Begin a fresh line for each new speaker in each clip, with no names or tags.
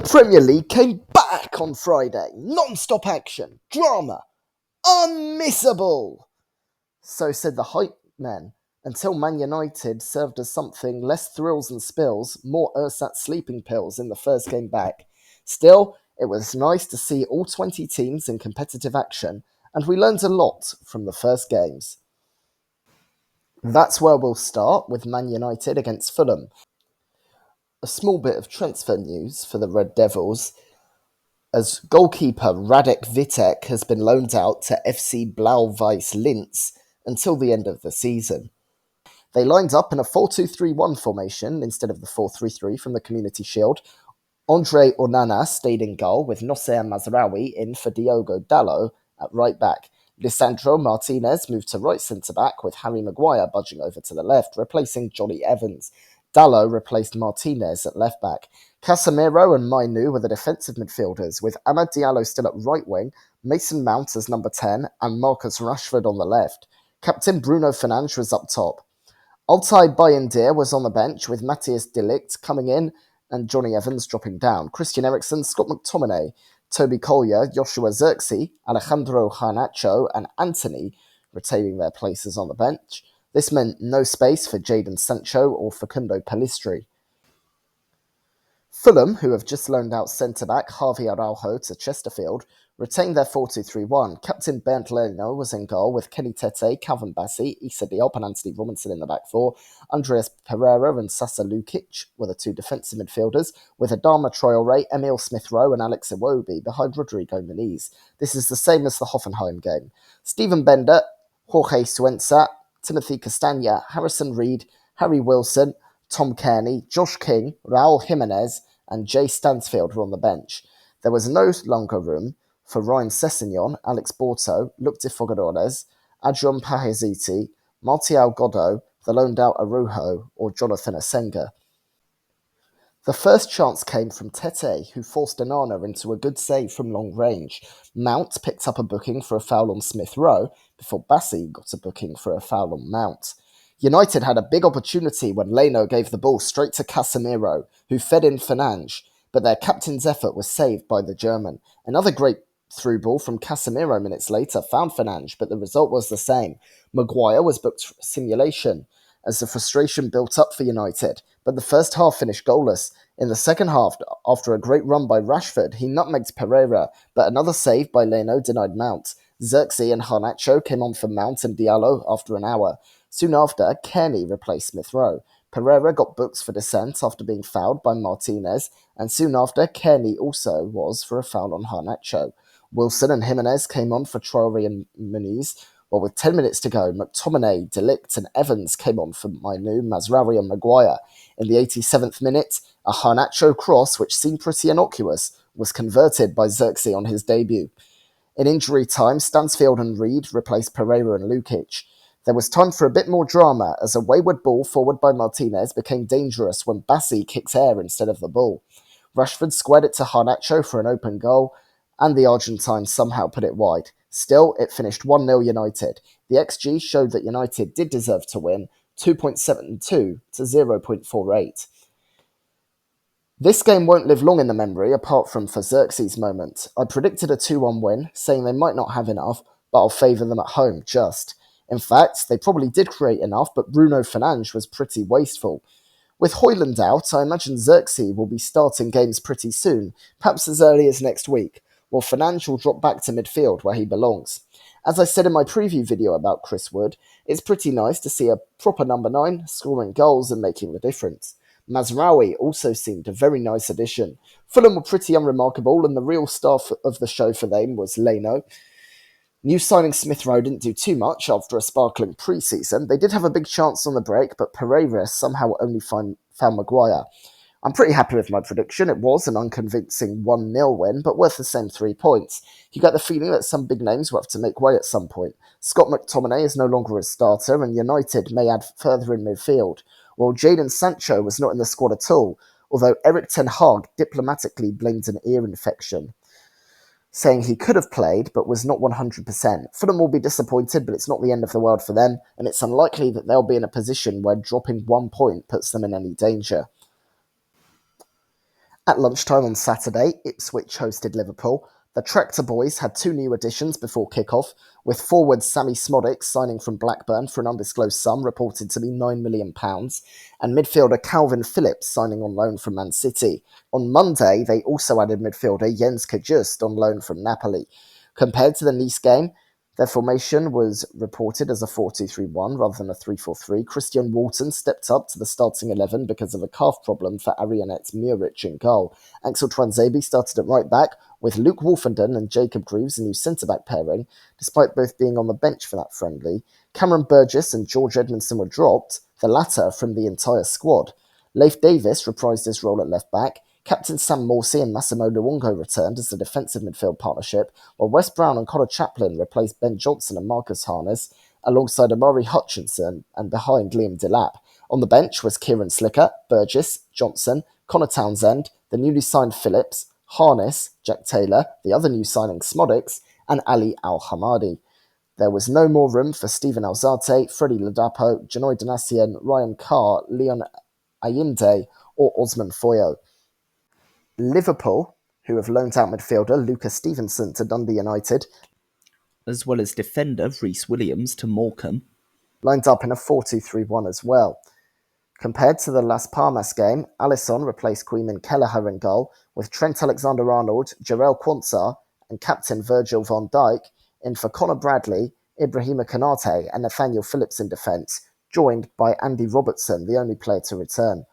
Premier League came back on Friday. Non-stop action, drama, unmissable. So said the hype men, until Man United served as something less thrills and spills, more ersatz sleeping pills in the first game back. Still, it was nice to see all 20 teams in competitive action, and we learned a lot from the first games. That's where we'll start, with Man United against Fulham. A small bit of transfer news for the Red Devils, as goalkeeper Radek Vitek has been loaned out to FC Blau-Weiß Linz until the end of the season. They lined up in a 4-2-3-1 formation instead of the 4-3-3 from the Community Shield. Andre Onana stayed in goal, with Nosser Mazraoui in for Diogo Dalot at right back. Lisandro Martinez moved to right centre-back, with Harry Maguire budging over to the left, replacing Johnny Evans. Dalot replaced Martinez at left back. Casemiro and Mainu were the defensive midfielders, with Amad Diallo still at right wing, Mason Mount as number 10, and Marcus Rashford on the left. Captain Bruno Fernandes was up top. Altay Bayindir was on the bench, with Matthias de Ligt coming in and Johnny Evans dropping down. Christian Eriksen, Scott McTominay, Toby Collier, Joshua Zirkzee, Alejandro Garnacho and Antony retaining their places on the bench. This meant no space for Jadon Sancho or Facundo Pellistri. Fulham, who have just loaned out centre-back Javi Araujo to Chesterfield, retained their 4-2-3-1. Captain Bernd Leno was in goal, with Kenny Tete, Calvin Bassey, Issa Diop and Anthony Robinson in the back four. Andreas Pereira and Sasa Lukic were the two defensive midfielders, with Adama Traore, Emile Smith-Rowe and Alex Iwobi behind Rodrigo Muniz. This is the same as the Hoffenheim game. Steven Bender, Jorge Suenza, Timothy Castagna, Harrison Reed, Harry Wilson, Tom Kearney, Josh King, Raul Jimenez and Jay Stansfield were on the bench. There was no longer room for Ryan Sessegnon, Alex Borto, Luc de Fogadores, Adrian Paheziti, Martial Godot, the loaned out Arujo or Jonathan Asenga. The first chance came from Tete, who forced Onana into a good save from long range. Mount picked up a booking for a foul on Smith-Rowe, before Bassey got a booking for a foul on Mount. United had a big opportunity when Leno gave the ball straight to Casemiro, who fed in Fernandes, but their captain's effort was saved by the German. Another great through ball from Casemiro minutes later found Fernandes, but the result was the same. Maguire was booked for simulation, as the frustration built up for United, but the first half finished goalless. In the second half, after a great run by Rashford, he nutmegged Pereira, but another save by Leno denied Mount. Zirkzee and Garnacho came on for Mount and Diallo after an hour. Soon after, Kearney replaced Smith-Rowe. Pereira got booked for dissent after being fouled by Martinez, and soon after, Kearney also was for a foul on Garnacho. Wilson and Jimenez came on for Traore and Muniz, while with 10 minutes to go, McTominay, De Ligt and Evans came on for Mainu, Mazraoui and Maguire. In the 87th minute, a Garnacho cross, which seemed pretty innocuous, was converted by Zirkzee on his debut. In injury time, Stansfield and Reed replaced Pereira and Lukic. There was time for a bit more drama, as a wayward ball forward by Martinez became dangerous when Bassey kicks air instead of the ball. Rashford squared it to Garnacho for an open goal, and the Argentines somehow put it wide. Still, it finished 1-0 United. The XG showed that United did deserve to win, 2.72 to 0.48. This game won't live long in the memory, apart from for Xerxes' moment. I predicted a 2-1 win, saying they might not have enough, but I'll favour them at home, just. In fact, they probably did create enough, but Bruno Fernandes was pretty wasteful. With Højlund out, I imagine Xerxes will be starting games pretty soon, perhaps as early as next week, while Fernandes will drop back to midfield where he belongs. As I said in my preview video about Chris Wood, it's pretty nice to see a proper number 9 scoring goals and making the difference. Mazraoui also seemed a very nice addition. Fulham were pretty unremarkable, and the real star of the show for them was Leno. New signing Smith-Rowe didn't do too much after a sparkling pre-season. They did have a big chance on the break, but Pereira somehow only found Maguire. I'm pretty happy with my prediction. It was an unconvincing 1-0 win, but worth the same 3 points. You get the feeling that some big names will have to make way at some point. Scott McTominay is no longer a starter, and United may add further in midfield, while Jadon Sancho was not in the squad at all, although Erik ten Hag diplomatically blamed an ear infection, saying he could have played but was not 100%. Fulham will be disappointed, but it's not the end of the world for them, and it's unlikely that they'll be in a position where dropping 1 point puts them in any danger. At lunchtime on Saturday, Ipswich hosted Liverpool. The Tractor Boys had two new additions before kick-off, with forward Sammy Smodic signing from Blackburn for an undisclosed sum reported to be £9 million, and midfielder Calvin Phillips signing on loan from Man City. On Monday, they also added midfielder Jens Kajust on loan from Napoli. Compared to the Nice game, their formation was reported as a 4-2-3-1 rather than a 3-4-3. Christian Walton stepped up to the starting 11 because of a calf problem for Arianet Muric in goal. Axel Twanzebe started at right back, with Luke Wolfenden and Jacob Greaves a new centre-back pairing, despite both being on the bench for that friendly. Cameron Burgess and George Edmondson were dropped, the latter from the entire squad. Leif Davis reprised his role at left back. Captain Sam Morsey and Massimo Luongo returned as the defensive midfield partnership, while Wes Brown and Connor Chaplin replaced Ben Johnson and Marcus Harness, alongside Amari Hutchinson and behind Liam Delap. On the bench was Kieran Slicker, Burgess, Johnson, Connor Townsend, the newly signed Phillips, Harness, Jack Taylor, the other new signing Smodics, and Ali Al-Hamadi. There was no more room for Stephen Alzate, Freddie Ladapo, Janoy Donatian, Ryan Carr, Leon Ayinde, or Osman Foyo. Liverpool, who have loaned out midfielder Lucas Stevenson to Dundee United,
as well as defender Rhys Williams to Morecambe,
lined up in a 4-2-3-1 as well. Compared to the Las Palmas game, Alisson replaced Queeman Kelleher in goal, with Trent Alexander-Arnold, Jarell Quansah, and captain Virgil van Dijk in for Conor Bradley, Ibrahima Konate, and Nathaniel Phillips in defence, joined by Andy Robertson, the only player to return.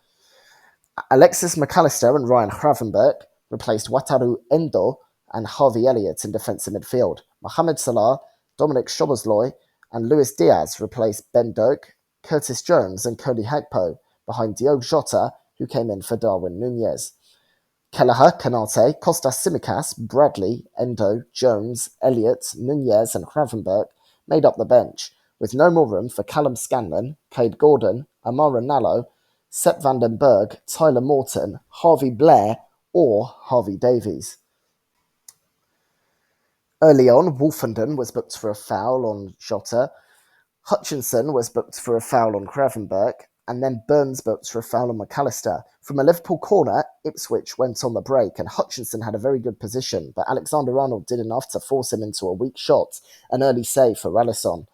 Alexis McAllister and Ryan Gravenberch replaced Wataru Endo and Harvey Elliott in defensive midfield. Mohamed Salah, Dominic Szoboszlai, and Luis Diaz replaced Ben Doak, Curtis Jones, and Cody Gakpo, behind Diogo Jota, who came in for Darwin Nunez. Kelleher, Konate, Kostas Tsimikas, Bradley, Endo, Jones, Elliott, Nunez, and Gravenberch made up the bench, with no more room for Callum Scanlon, Cade Gordon, Amara Nallo, Sepp van den Berg, Tyler Morton, Harvey Blair, or Harvey Davies. Early on, Wolfenden was booked for a foul on Jota, Hutchinson was booked for a foul on Gravenberch, and then Burns booked for a foul on McAllister. From a Liverpool corner, Ipswich went on the break, and Hutchinson had a very good position, but Alexander-Arnold did enough to force him into a weak shot, an early save for Alisson.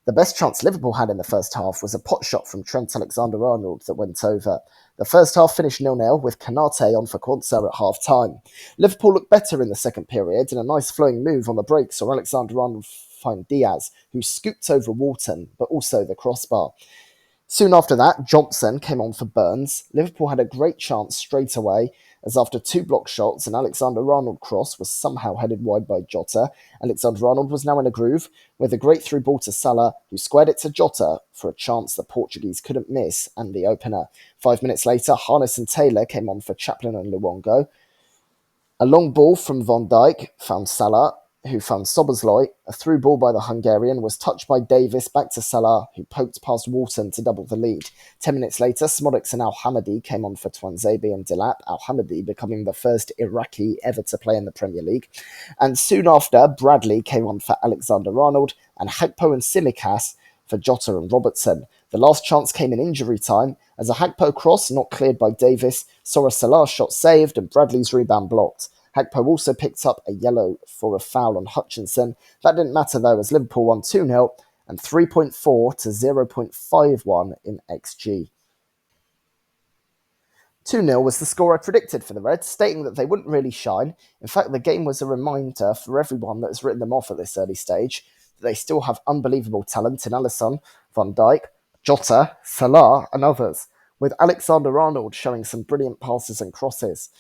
The best chance Liverpool had in the first half was a pot shot from Trent Alexander-Arnold that went over. The first half finished 0-0 with Konate on for Quansah at half-time. Liverpool looked better in the second period, and a nice flowing move on the break saw Alexander-Arnold find Diaz, who scooped over Walton, but also the crossbar. Soon after that, Johnson came on for Burns. Liverpool had a great chance straight away, as after two block shots, an Alexander-Arnold cross was somehow headed wide by Jota. Alexander-Arnold was now in a groove, with a great through ball to Salah, who squared it to Jota for a chance the Portuguese couldn't miss, and the opener. 5 minutes later, Harness and Taylor came on for Chaplin and Luongo. A long ball from Van Dijk found Salah, who found Szoboszlai. A through ball by the Hungarian was touched by Davis back to Salah, who poked past Walton to double the lead. 10 minutes later, Smodics and Al-Hamadi came on for Twanzebe and Delap, Al-Hamadi becoming the first Iraqi ever to play in the Premier League. And soon after, Bradley came on for Alexander-Arnold, and Gakpo and Tsimikas for Jota and Robertson. The last chance came in injury time, as a Gakpo cross, not cleared by Davis, saw a Salah shot saved and Bradley's rebound blocked. Gakpo also picked up a yellow for a foul on Hutchinson. That didn't matter though, as Liverpool won 2-0 and 3.4 to 0.51 in XG. 2-0 was the score I predicted for the Reds, stating that they wouldn't really shine. In fact, the game was a reminder for everyone that has written them off at this early stage that they still have unbelievable talent in Alisson, Van Dijk, Jota, Salah, and others, with Alexander-Arnold showing some brilliant passes and crosses.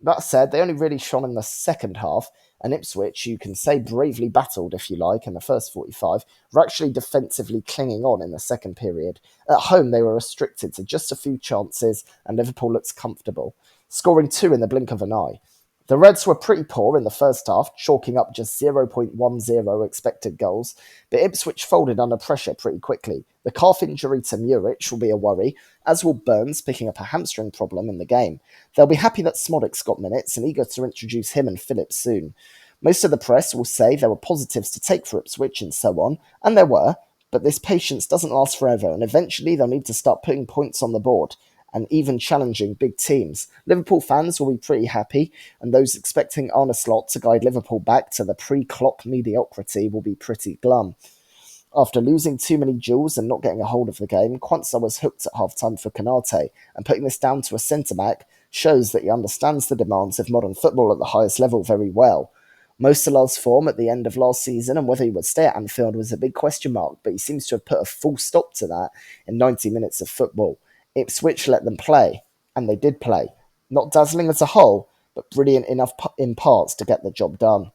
That said, they only really shone in the second half, and Ipswich, you can say bravely battled, if you like, in the first 45, were actually defensively clinging on in the second period. At home, they were restricted to just a few chances, and Liverpool looked comfortable, scoring two in the blink of an eye. The Reds were pretty poor in the first half, chalking up just 0.10 expected goals, but Ipswich folded under pressure pretty quickly. The calf injury to Muric will be a worry, as will Burns picking up a hamstring problem in the game. They'll be happy that Smodics got minutes and eager to introduce him and Phillips soon. Most of the press will say there were positives to take for Ipswich and so on, and there were, but this patience doesn't last forever, and eventually they'll need to start putting points on the board. and even challenging big teams. Liverpool fans will be pretty happy, and those expecting Arne Slot to guide Liverpool back to the pre-Klopp mediocrity will be pretty glum. After losing too many duels and not getting a hold of the game, Quansah was hooked at half-time for Konate, and putting this down to a centre-back shows that he understands the demands of modern football at the highest level very well. Mo Salah's form at the end of last season and whether he would stay at Anfield was a big question mark, but he seems to have put a full stop to that in 90 minutes of football. Ipswich let them play, and they did play. Not dazzling as a whole, but brilliant enough in parts to get the job done.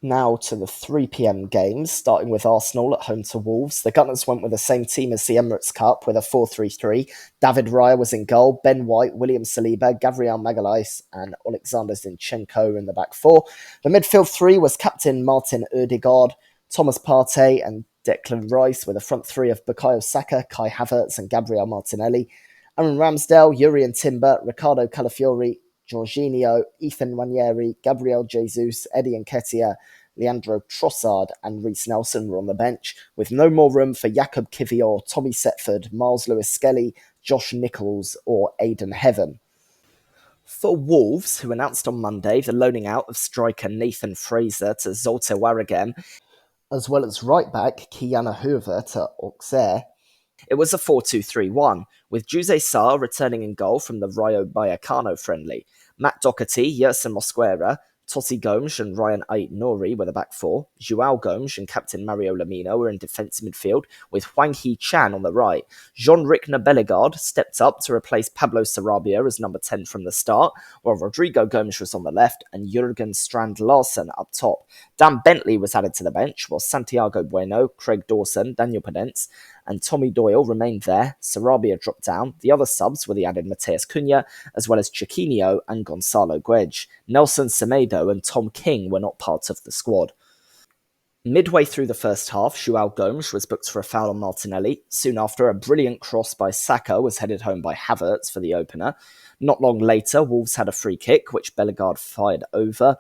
Now to the 3 p.m. games, starting with Arsenal at home to Wolves. The Gunners went with the same team as the Emirates Cup with a 4-3-3. David Raya was in goal, Ben White, William Saliba, Gabriel Magalhaes and Alexander Zinchenko in the back four. The midfield three was captain Martin Odegaard, Thomas Partey and Declan Rice, with a front three of Bukayo Saka, Kai Havertz and Gabriel Martinelli. Aaron Ramsdale, Yuri Timber, Ricardo Calafiori, Jorginho, Ethan Nwaneri, Gabriel Jesus, Eddie Nketiah, Leandro Trossard and Reece Nelson were on the bench, with no more room for Jakob Kivior, Tommy Setford, Miles Lewis-Skelly, Josh Nichols or Aidan Heaven. For Wolves, who announced on Monday the loaning out of striker Nathan Fraser to Zulte Waregem, as well as right-back Kiana Hoover to Auxerre, it was a 4-2-3-1, with Jose Sarr returning in goal from the Rayo Vallecano friendly. Matt Doherty, Yerson Mosquera, Totti Gomes and Ryan Ait-Nouri were the back four. Joao Gomes and captain Mario Lamina were in defensive midfield, with Hwang Hee-chan on the right. Jean-Ric Bellegarde stepped up to replace Pablo Sarabia as number 10 from the start, while Rodrigo Gomes was on the left and Jurgen Strand Larsen up top. Dan Bentley was added to the bench, while Santiago Bueno, Craig Dawson, Daniel Pedence and Tommy Doyle remained there. Sarabia dropped down. The other subs were the added Mateus Cunha, as well as Chiquinho and Gonzalo Guedj. Nelson Semedo and Tom King were not part of the squad. Midway through the first half, Joao Gomes was booked for a foul on Martinelli. Soon after, a brilliant cross by Saka was headed home by Havertz for the opener. Not long later, Wolves had a free kick, which Bellegarde fired over.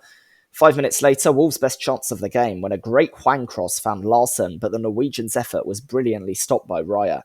5 minutes later, Wolves' best chance of the game when a great Hwang cross found Larsen, but the Norwegians' effort was brilliantly stopped by Raya.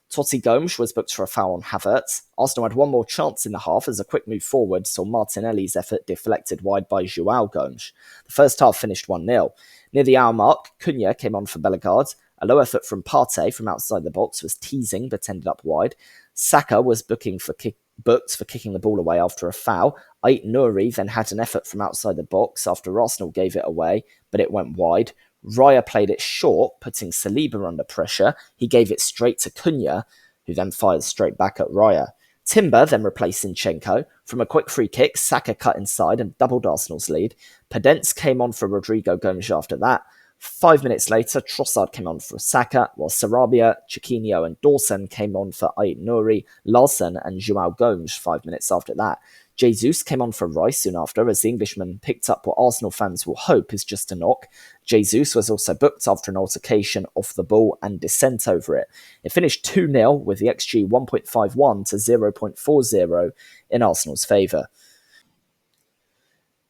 Totti Gomes was booked for a foul on Havertz. Arsenal had one more chance in the half as a quick move forward saw Martinelli's effort deflected wide by Joao Gomes. The first half finished 1-0. Near the hour mark, Cunha came on for Bellegarde. A low effort from Partey from outside the box was teasing but ended up wide. Saka was booked for kicking the ball away after a foul. Ait-Nouri then had an effort from outside the box after Arsenal gave it away, but it went wide. Raya played it short, putting Saliba under pressure. He gave it straight to Cunha, who then fired straight back at Raya. Timber then replaced Zinchenko. From a quick free kick, Saka cut inside and doubled Arsenal's lead. Pedence came on for Rodrigo Gomes after that. 5 minutes later, Trossard came on for Saka, while Sarabia, Chiquinho and Dawson came on for Ait-Nouri, Larsen and Joao Gomes 5 minutes after that. Jesus came on for Rice soon after, as the Englishman picked up what Arsenal fans will hope is just a knock. Jesus was also booked after an altercation off the ball and dissent over it. It finished 2-0 with the XG 1.51 to 0.40 in Arsenal's favour.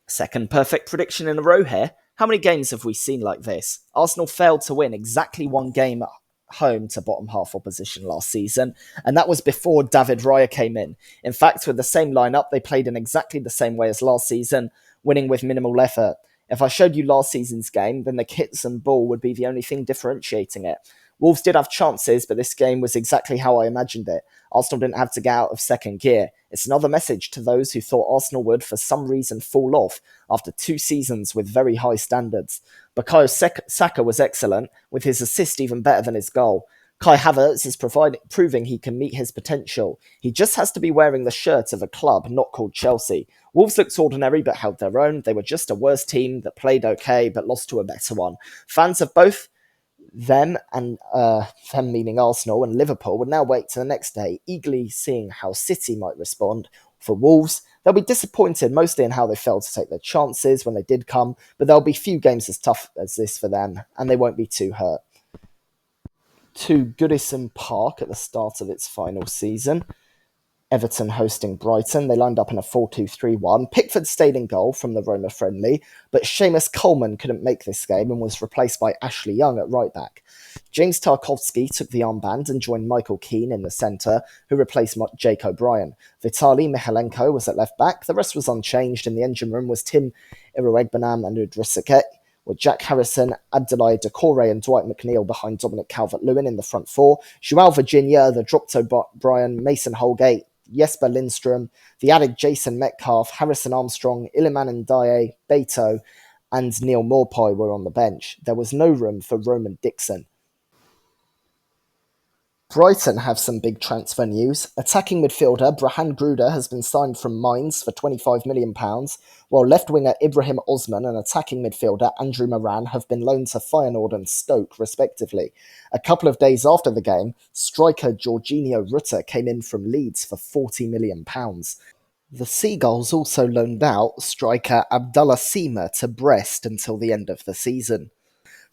Second perfect prediction in a row here. How many games have we seen like this? Arsenal failed to win exactly one game at home to bottom half opposition last season, and that was before David Raya came in. In fact, with the same lineup, they played in exactly the same way as last season, winning with minimal effort. If I showed you last season's game, then the kits and ball would be the only thing differentiating it. Wolves did have chances, but this game was exactly how I imagined it. Arsenal didn't have to get out of second gear. It's another message to those who thought Arsenal would, for some reason, fall off after 2 seasons with very high standards. Bukayo Saka was excellent, with his assist even better than his goal. Kai Havertz is proving he can meet his potential. He just has to be wearing the shirt of a club not called Chelsea. Wolves looked ordinary but held their own. They were just a worse team that played okay but lost to a better one. Fans of both them meaning Arsenal and Liverpool, would now wait to the next day, eagerly seeing how City might respond. For Wolves, they'll be disappointed mostly in how they failed to take their chances when they did come, but there'll be few games as tough as this for them, and they won't be too hurt. To Goodison Park at the start of its final season. Everton hosting Brighton. They lined up in a 4-2-3-1. Pickford stayed in goal from the Roma friendly, but Seamus Coleman couldn't make this game and was replaced by Ashley Young at right back. James Tarkowski took the armband and joined Michael Keane in the centre, who replaced Jake O'Brien. Vitali Mihalenko was at left back. The rest was unchanged. In the engine room was Tim Iroegbenam and Udrisiket, with Jack Harrison, Abdoulaye Doucouré and Dwight McNeil behind Dominic Calvert-Lewin in the front four. Joao Virginia, the dropped O'Brien, Mason Holgate, Jesper Lindstrom, the added Jason Metcalf, Harrison Armstrong, Iliman Ndiaye, Beto, and Neil Morpie were on the bench. There was no room for Roman Dixon. Brighton have some big transfer news. Attacking midfielder Brahan Gruder has been signed from Mainz for £25 million, while left winger Ibrahim Osman and attacking midfielder Andrew Moran have been loaned to Feyenoord and Stoke, respectively. A couple of days after the game, striker Jorginho Rutter came in from Leeds for £40 million. The Seagulls also loaned out striker Abdallah Sima to Brest until the end of the season.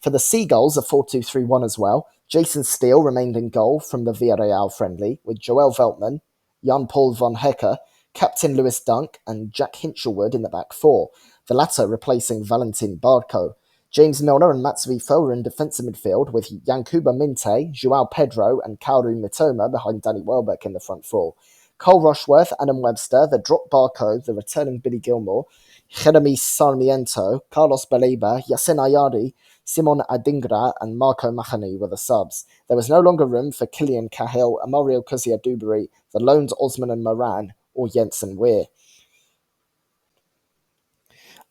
For the Seagulls, a 4-2-3-1 as well. Jason Steele remained in goal from the Villarreal friendly, with Joel Veltman, Jan-Paul von Hecker, captain Lewis Dunk, and Jack Hinchelwood in the back four, the latter replacing Valentin Barco. James Milner and Mats Wiefel were in defensive midfield, with Yankuba Minte, Joao Pedro, and Kaoru Mitoma behind Danny Welbeck in the front four. Cole Rushworth, Adam Webster, the drop Barco, the returning Billy Gilmore, Jeremy Sarmiento, Carlos Baleba, Yasin Ayari, Simon Adingra, and Marco Mahani were the subs. There was no longer room for Killian Cahill, Amario Kousia-Duberry, the loaned Osman and Moran, or Jensen Weir.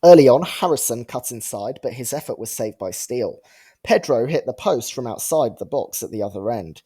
Early on, Harrison cut inside, but his effort was saved by Steele. Pedro hit the post from outside the box at the other end.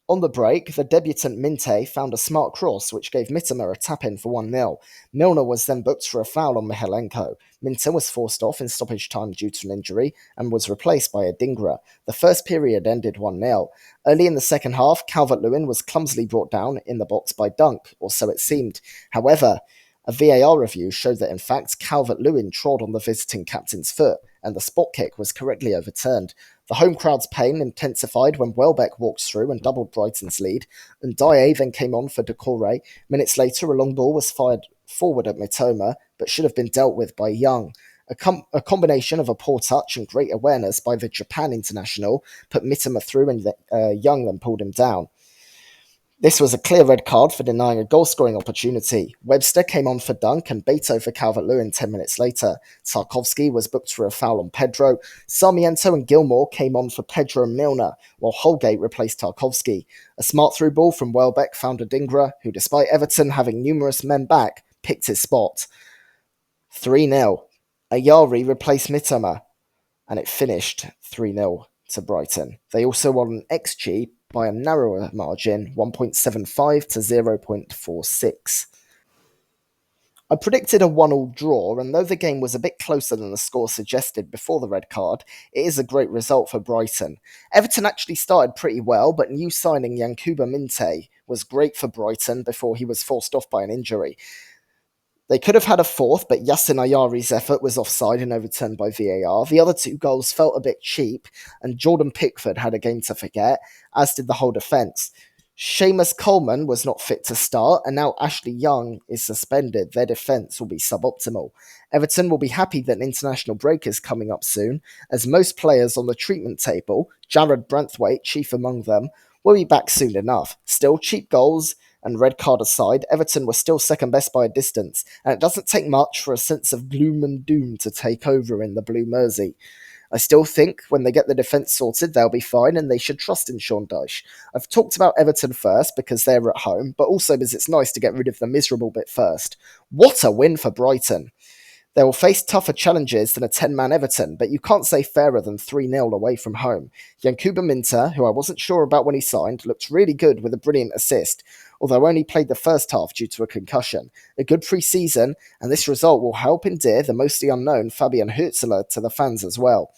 On the break, the debutant Minte found a smart cross which gave Mitoma a tap-in for 1-0. Milner was then booked for a foul on Mihalenko. Minte was forced off in stoppage time due to an injury and was replaced by Adingra. The first period ended 1-0. Early in the second half, Calvert-Lewin was clumsily brought down in the box by Dunk, or so it seemed. However, a VAR review showed that in fact Calvert-Lewin trod on the visiting captain's foot, and the spot kick was correctly overturned. The home crowd's pain intensified when Welbeck walked through and doubled Brighton's lead, and Ndiaye then came on for Doucouré. Minutes later, a long ball was fired forward at Mitoma, but should have been dealt with by Young. A combination of a poor touch and great awareness by the Japan international put Mitoma through, and Young then pulled him down. This was a clear red card for denying a goal-scoring opportunity. Webster came on for Dunk and Beto for Calvert-Lewin 10 minutes later. Tarkowski was booked for a foul on Pedro. Sarmiento and Gilmore came on for Pedro and Milner, while Holgate replaced Tarkowski. A smart through ball from Welbeck found Adingra, who, despite Everton having numerous men back, picked his spot. 3-0. Ayari replaced Mitoma, and it finished 3-0 to Brighton. They also won an XG by a narrower margin, 1.75 to 0.46. I predicted a 1-1 draw, and though the game was a bit closer than the score suggested before the red card, it is a great result for Brighton. Everton actually started pretty well, but new signing Yankuba Minte was great for Brighton before he was forced off by an injury. They could have had a fourth, but Yasin Ayari's effort was offside and overturned by VAR. The other two goals felt a bit cheap, and Jordan Pickford had a game to forget, as did the whole defence. Seamus Coleman was not fit to start, and now Ashley Young is suspended. Their defence will be suboptimal. Everton will be happy that an international break is coming up soon, as most players on the treatment table, Jared Branthwaite chief among them, will be back soon enough. Still, cheap goals and red card aside, Everton were still second best by a distance, and it doesn't take much for a sense of gloom and doom to take over in the Blue Mersey. I still think when they get the defence sorted, they'll be fine, and they should trust in Sean Dyche. I've talked about Everton first because they're at home, but also because it's nice to get rid of the miserable bit first. What a win for Brighton! They will face tougher challenges than a 10-man Everton, but you can't say fairer than 3-0 away from home. Yankuba Minter, who I wasn't sure about when he signed, looked really good with a brilliant assist, although only played the first half due to a concussion. A good pre-season, and this result will help endear the mostly unknown Fabian Hürzeler to the fans as well.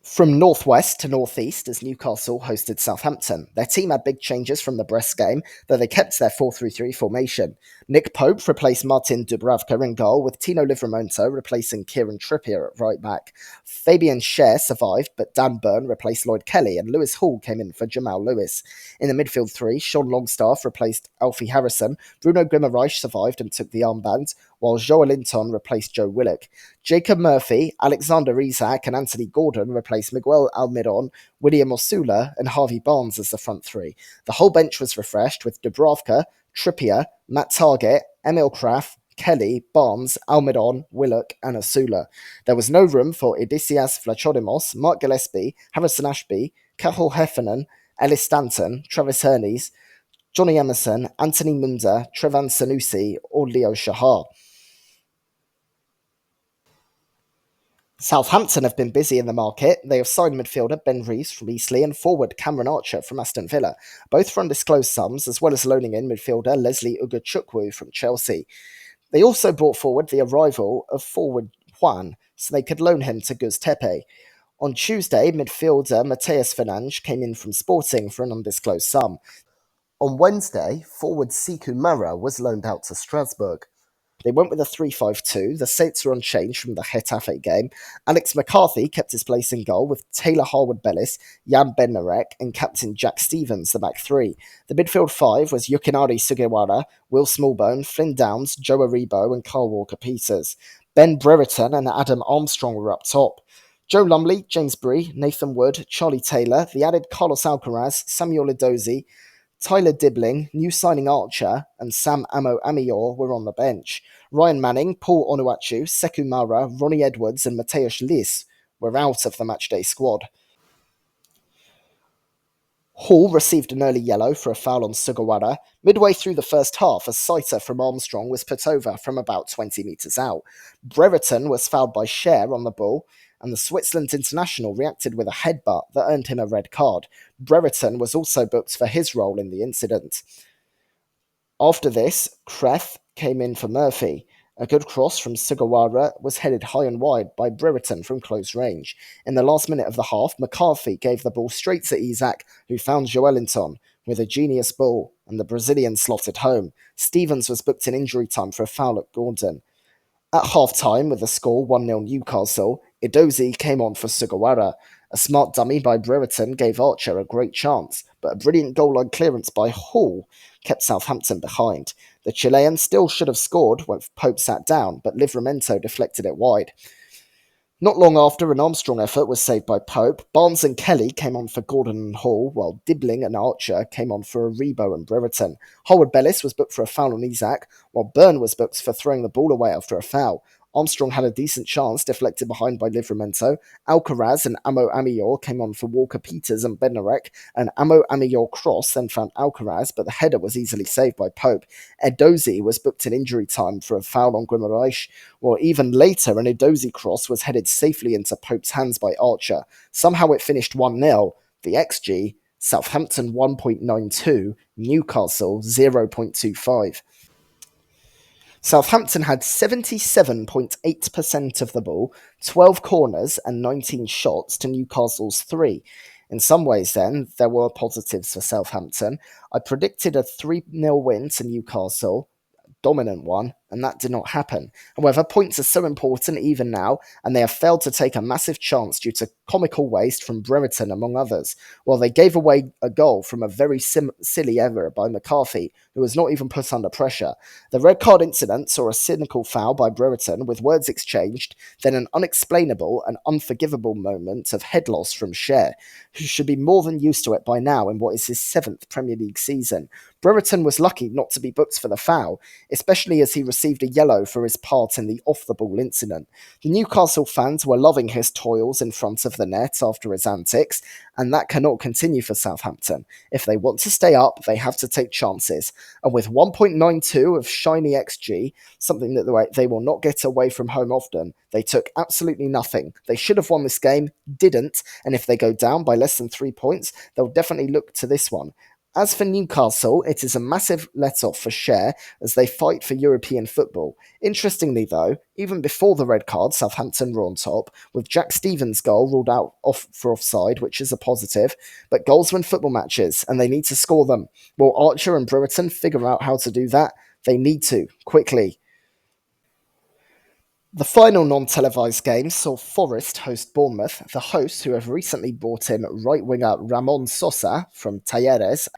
From northwest to northeast as Newcastle hosted Southampton. Their team had big changes from the Brest game, though they kept their 4-3-3 formation. Nick Pope replaced Martin Dubravka in goal, with Tino Livramento replacing Kieran Trippier at right back. Fabian Schär survived, but Dan Burn replaced Lloyd Kelly, and Lewis Hall came in for Jamal Lewis. In the midfield three, Sean Longstaff replaced Alfie Harrison, Bruno Guimaraes survived and took the armband, while Joe Linton replaced Joe Willock. Jacob Murphy, Alexander Isak, and Anthony Gordon replaced Miguel Almiron, William Osula, and Harvey Barnes as the front three. The whole bench was refreshed with Dubravka, Trippier, Matt Targett, Emil Kraft, Kelly, Barnes, Almiron, Willock, and Osula. There was no room for Odysseas Vlachodimos, Mark Gillespie, Harrison Ashby, Cahill Heffernan, Ellis Stanton, Travis Hernes, Johnny Emerson, Anthony Munda, Trevan Sanusi, or Leo Shahar. Southampton have been busy in the market. They have signed midfielder Ben Rees from Eastleigh and forward Cameron Archer from Aston Villa, both for undisclosed sums, as well as loaning in midfielder Leslie Ugachukwu from Chelsea. They also brought forward the arrival of forward Juan, so they could loan him to Guz Tepe. On Tuesday, midfielder Mateus Fernandes came in from Sporting for an undisclosed sum. On Wednesday, forward Siku Mara was loaned out to Strasbourg. They went with a 3-5-2. The Saints were unchanged from the Getafe game. Alex McCarthy kept his place in goal with Taylor Harwood-Bellis, Jan Bednarek, and captain Jack Stevens, the back three. The midfield five was Yukinari Sugawara, Will Smallbone, Flynn Downs, Joe Aribo, and Carl Walker-Peters. Ben Brereton and Adam Armstrong were up top. Joe Lumley, James Bree, Nathan Wood, Charlie Taylor, the added Carlos Alcaraz, Samuel Edozie, Tyler Dibbling, new signing Archer, and Sam Amo Amior were on the bench. Ryan Manning, Paul Onuachu, Sekou Mara, Ronnie Edwards, and Mateusz Lis were out of the matchday squad. Hall received an early yellow for a foul on Sugawara midway through the first half as sighter from Armstrong was put over from about 20 metres out. Brereton was fouled by Schär on the ball, and the Switzerland international reacted with a headbutt that earned him a red card. Brereton was also booked for his role in the incident. After this, Kreth came in for Murphy. A good cross from Sugawara was headed high and wide by Brereton from close range. In the last minute of the half, McCarthy gave the ball straight to Isak, who found Joelinton with a genius ball, and the Brazilian slotted home. Stevens was booked in injury time for a foul at Gordon. At half-time, with the score 1-0 Newcastle, Edozie came on for Sugawara. A smart dummy by Brereton gave Archer a great chance, but a brilliant goal-line clearance by Hall kept Southampton behind. The Chilean still should have scored when Pope sat down, but Livramento deflected it wide. Not long after, an Armstrong effort was saved by Pope. Barnes and Kelly came on for Gordon and Hall, while Dibbling and Archer came on for Aribo and Brereton. Harwood-Bellis was booked for a foul on Isak, while Byrne was booked for throwing the ball away after a foul. Armstrong had a decent chance, deflected behind by Livramento. Alcaraz and Amo Amior came on for Walker-Peters and Bednarek, and Amo Amior crossed then found Alcaraz, but the header was easily saved by Pope. Edozie was booked in injury time for a foul on Guimaraes, while even later an Edozie cross was headed safely into Pope's hands by Archer. Somehow it finished 1-0. The XG, Southampton 1.92, Newcastle 0.25. Southampton had 77.8% of the ball, 12 corners, and 19 shots to Newcastle's 3. In some ways, then, there were positives for Southampton. I predicted a 3-0 win to Newcastle, dominant one, and that did not happen. However, points are so important even now, and they have failed to take a massive chance due to comical waste from Brereton, among others, while they gave away a goal from a very silly error by McCarthy, who was not even put under pressure. The red card incident saw a cynical foul by Brereton with words exchanged, then an unexplainable and unforgivable moment of head loss from Schär, who should be more than used to it by now in what is his 7th Premier League season. Brereton was lucky not to be booked for the foul, especially as he received a yellow for his part in the off-the-ball incident. The Newcastle fans were loving his toils in front of the net after his antics, and that cannot continue for Southampton. If they want to stay up, they have to take chances. And with 1.92 of shiny XG, something that they will not get away from home often, they took absolutely nothing. They should have won this game, didn't, and if they go down by less than 3 points, they'll definitely look to this one. As for Newcastle, it is a massive let-off for Share as they fight for European football. Interestingly, though, even before the red card, Southampton were on top, with Jack Stevens' goal ruled out off for offside, which is a positive. But goals win football matches, and they need to score them. Will Archer and Brereton figure out how to do that? They need to, quickly. The final non-televised game saw Forest host Bournemouth, the hosts who have recently brought in right-winger Ramon Sosa from Talleres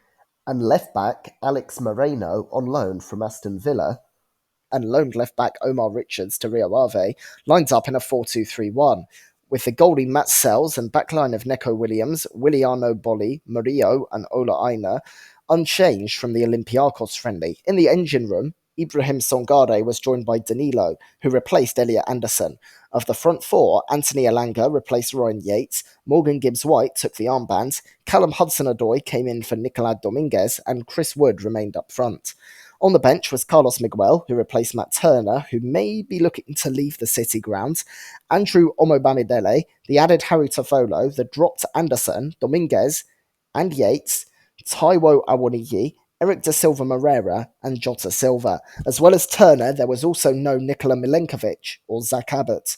and left-back Alex Moreno on loan from Aston Villa, and loaned left-back Omar Richards to Rio Ave, lined up in a 4-2-3-1, with the goalie Matt Sells and backline of Neco Williams, Williano Bolli, Murillo and Ola Aina unchanged from the Olympiacos friendly. In the engine room, Ibrahim Songare was joined by Danilo, who replaced Elliot Anderson. Of the front four, Anthony Elanga replaced Ryan Yates, Morgan Gibbs-White took the armband, Callum Hudson-Odoi came in for Nicolás Dominguez, and Chris Wood remained up front. On the bench was Carlos Miguel, who replaced Matt Turner, who may be looking to leave the City grounds, Andrew Omobamidele, the added Harry Toffolo, the dropped Anderson, Dominguez, and Yates, Taiwo Awoniyi, Eric da Silva Moreira, and Jota Silva. As well as Turner, there was also no Nikola Milenkovic or Zach Abbott.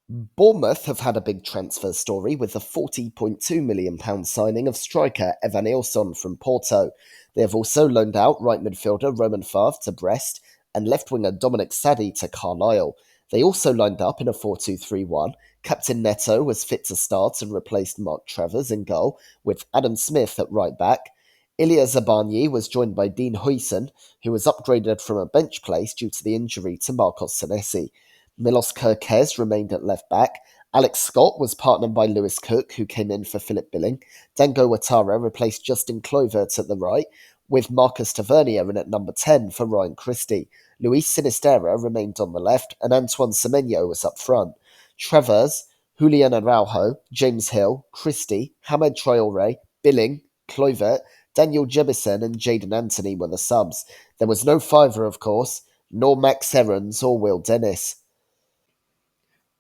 Bournemouth have had a big transfer story with the £40.2 million signing of striker Evan Ilson from Porto. They have also loaned out right midfielder Roman Favre to Brest and left winger Dominic Sadi to Carlisle. They also lined up in a 4-2-3-1. Captain Neto was fit to start and replaced Mark Travers in goal, with Adam Smith at right back. Ilya Zabarnyi was joined by Dean Huijsen, who was upgraded from a bench place due to the injury to Marcos Senesi. Milos Kerkez remained at left back. Alex Scott was partnered by Lewis Cook, who came in for Philip Billing. Dango Ouattara replaced Justin Kluivert at the right, with Marcus Tavernier in at number 10 for Ryan Christie. Luis Sinisterra remained on the left, and Antoine Semenyo was up front. Travers, Julian Araujo, James Hill, Christie, Hamed Traore, Billing, Kluivert, Daniel Jebison, and Jaden Anthony were the subs. There was no fiver, of course, nor Max Herons or Will Dennis.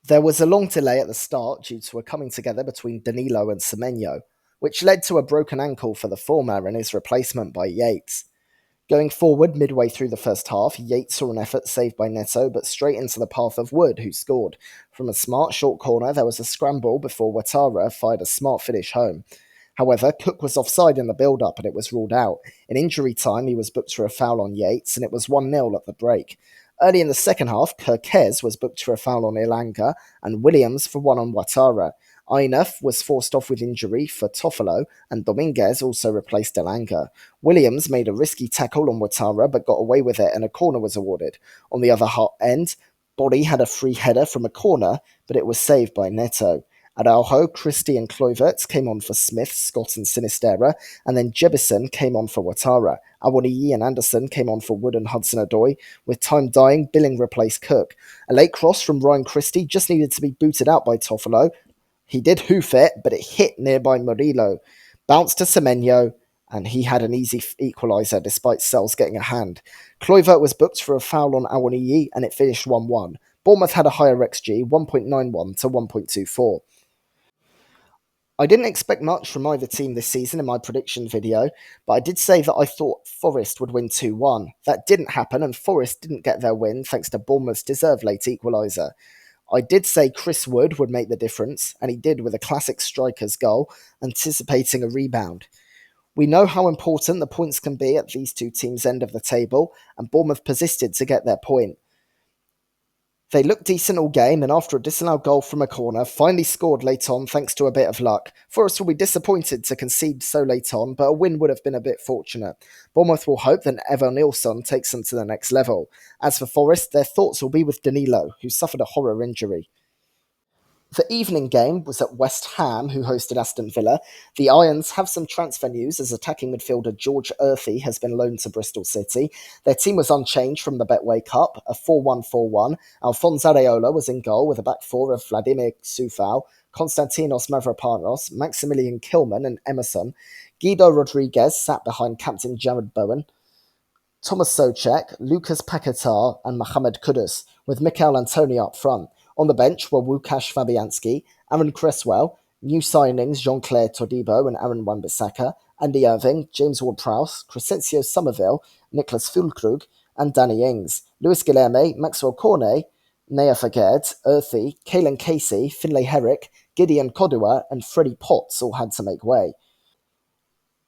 There was a long delay at the start due to a coming together between Danilo and Semenyo, which led to a broken ankle for the former and his replacement by Yates. Going forward midway through the first half, Yates saw an effort saved by Neto, but straight into the path of Wood, who scored. From a smart short corner, there was a scramble before Ouattara fired a smart finish home. However, Cook was offside in the build-up and it was ruled out. In injury time, he was booked for a foul on Yates, and it was 1-0 at the break. Early in the second half, Kerkez was booked for a foul on Ilanga, and Williams for one on Ouattara. Ainaf was forced off with injury for Toffolo, and Dominguez also replaced Elanga. Williams made a risky tackle on Ouattara but got away with it and a corner was awarded. On the other end, Body had a free header from a corner, but it was saved by Neto. Araujo, Christie and Kluivert came on for Smith, Scott and Sinisterra, and then Jebison came on for Ouattara. Awoniyi and Anderson came on for Wood and Hudson-Odoi. With time dying, Billing replaced Cook. A late cross from Ryan Christie just needed to be booted out by Toffolo. He did hoof it, but it hit nearby Murillo. Bounced to Semenyo, and he had an easy equaliser despite Sells getting a hand. Kluivert was booked for a foul on Awoniyi, and it finished 1-1. Bournemouth had a higher XG, 1.91 to 1.24. I didn't expect much from either team this season in my prediction video, but I did say that I thought Forest would win 2-1. That didn't happen, and Forest didn't get their win thanks to Bournemouth's deserved late equaliser. I did say Chris Wood would make the difference, and he did with a classic striker's goal, anticipating a rebound. We know how important the points can be at these two teams' end of the table, and Bournemouth persisted to get their point. They looked decent all game, and after a disallowed goal from a corner, finally scored late on thanks to a bit of luck. Forest will be disappointed to concede so late on, but a win would have been a bit fortunate. Bournemouth will hope that Evan Nilsson takes them to the next level. As for Forest, their thoughts will be with Danilo, who suffered a horror injury. The evening game was at West Ham, who hosted Aston Villa. The Irons have some transfer news as attacking midfielder George Earthy has been loaned to Bristol City. Their team was unchanged from the Betway Cup, a 4-1-4-1. Alphonse Areola was in goal with a back four of Vladimir Sufal, Konstantinos Mavropanos, Maximilian Kilman and Emerson. Guido Rodriguez sat behind captain Jared Bowen. Thomas Soucek, Lucas Paquetá and Mohamed Kudus, with Mikel Antonio up front. On the bench were Łukasz Fabianski, Aaron Cresswell, new signings Jean-Claire Todibo and Aaron Wan-Bissaka, Andy Irving, James Ward-Prowse, Crescencio Somerville, Nicholas Fulkrug, and Danny Ings. Luis Guilherme, Maxwell Cornet, Naya Faged, Earthy, Caelan Casey, Finlay Herrick, Gideon Kodua, and Freddie Potts all had to make way.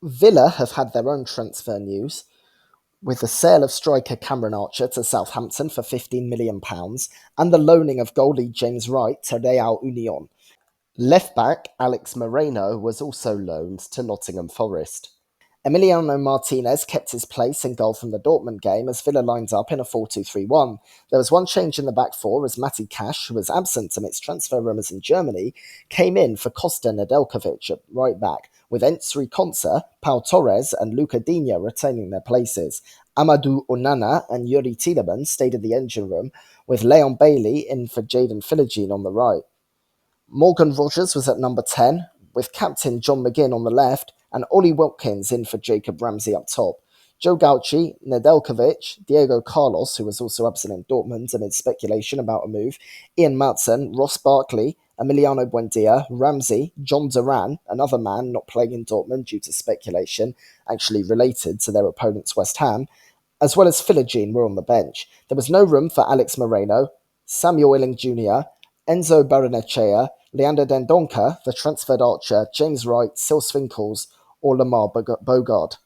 Villa have had their own transfer news, with the sale of striker Cameron Archer to Southampton for £15 million and the loaning of goalie James Wright to Real Union. Left back Alex Moreno was also loaned to Nottingham Forest. Emiliano Martinez kept his place in goal from the Dortmund game as Villa lined up in a 4-2-3-1. There was one change in the back four as Matty Cash, who was absent amidst transfer rumours in Germany, came in for Costa Nedeljkovic at right back, with Ensri Konsa, Pau Torres and Luca Digne retaining their places. Amadou Onana and Yuri Tielemans stayed in the engine room, with Leon Bailey in for Jaden Philogene on the right. Morgan Rogers was at number 10, with captain John McGinn on the left and Ollie Watkins in for Jacob Ramsey up top. Joe Gauci, Nedeljkovic, Diego Carlos, who was also absent in Dortmund amid speculation about a move, Ian Matson, Ross Barkley, Emiliano Buendia, Ramsey, John Duran, another man not playing in Dortmund due to speculation, actually related to their opponents West Ham, as well as Philogene were on the bench. There was no room for Alex Moreno, Samuel Illing Jr., Enzo Baranechea, Leander Dendonka, the transferred Archer, James Wright, Sil Swinkles, or Lamar Bogard.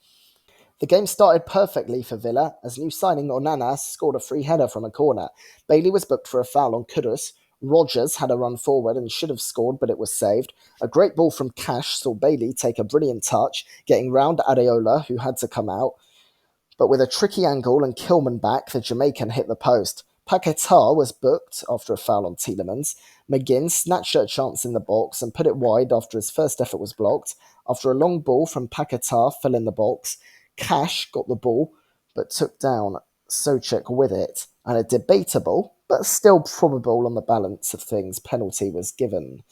The game started perfectly for Villa as new signing Onana scored a free header from a corner. Bailey was booked for a foul on Kudus. Rogers had a run forward and should have scored, but it was saved. A great ball from Cash saw Bailey take a brilliant touch, getting round Adeola, who had to come out. But with a tricky angle and Kilman back, the Jamaican hit the post. Paquetá was booked after a foul on Tielemans. McGinn snatched at a chance in the box and put it wide after his first effort was blocked. After a long ball from Paquetá fell in the box, Cash got the ball but took down Souček with it, and a debatable, but still probable on the balance of things, penalty was given.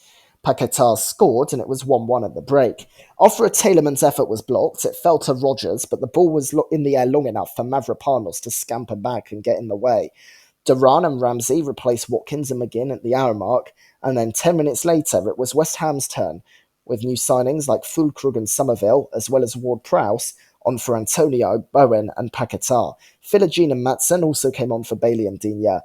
Paquetá scored and it was 1-1 at the break. After a Tielemans effort was blocked, it fell to Rogers, but the ball was in the air long enough for Mavropanos to scamper back and get in the way. Duran and Ramsey replaced Watkins and McGinn at the hour mark, and then 10 minutes later it was West Ham's turn, with new signings like Fulkrug and Somerville, as well as Ward-Prowse, on for Antonio, Bowen and Paquetá. Philogene and Matson also came on for Bailey and Digne.